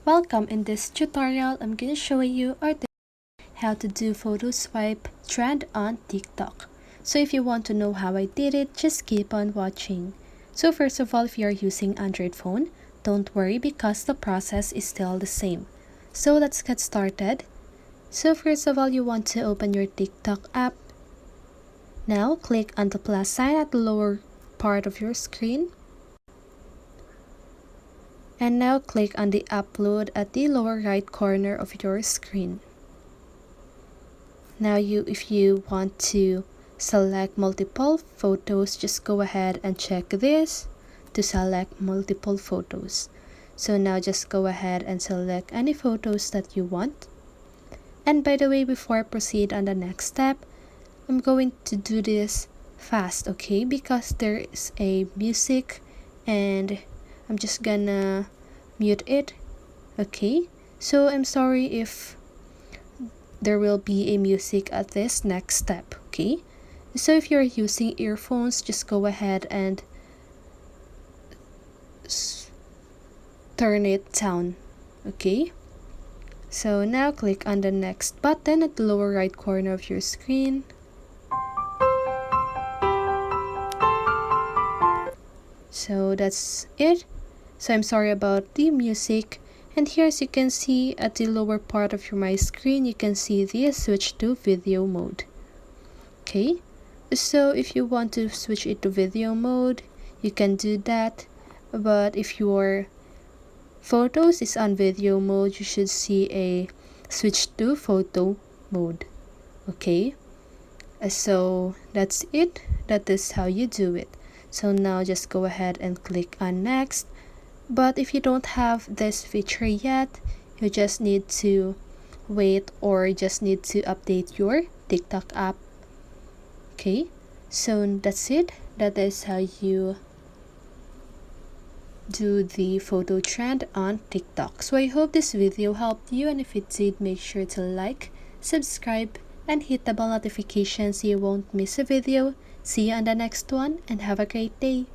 Welcome. In this tutorial, I'm going to show you how to do photo swipe trend on TikTok. So if you want to know how I did it, just keep on watching. So first of all, if you are using Android phone, don't worry because the process is still the same. So let's get started. So first of all, you want to open your TikTok app. Now click on the plus sign at the lower part of your screen. And now click on the upload at the lower right corner of your screen. Now if you want to select multiple photos, just go ahead and check this to select multiple photos. So now just go ahead and select any photos that you want. And by the way, before I proceed on the next step, I'm going to do this fast, okay? Because there is a music and I'm just gonna mute it, okay? So I'm sorry if there will be a music at this next step, okay? So if you're using earphones, just go ahead and turn it down, okay? So now click on the next button at the lower right corner of your screen. So that's it. So I'm sorry about the music. And here, as you can see at the lower part of my screen, you can see the switch to video mode. Okay, so if you want to switch it to video mode, you can do that. But if your photos is on video mode, you should see a switch to photo mode. Okay, so that's it. That is how you do it. So now just go ahead and click on next. But if you don't have this feature yet, you just need to wait or just need to update your TikTok app. Okay, so that's it. That is how you do the photo trend on TikTok. So I hope this video helped you, and if it did, make sure to like, subscribe, and hit the bell notification so you won't miss a video. See you on the next one, and have a great day.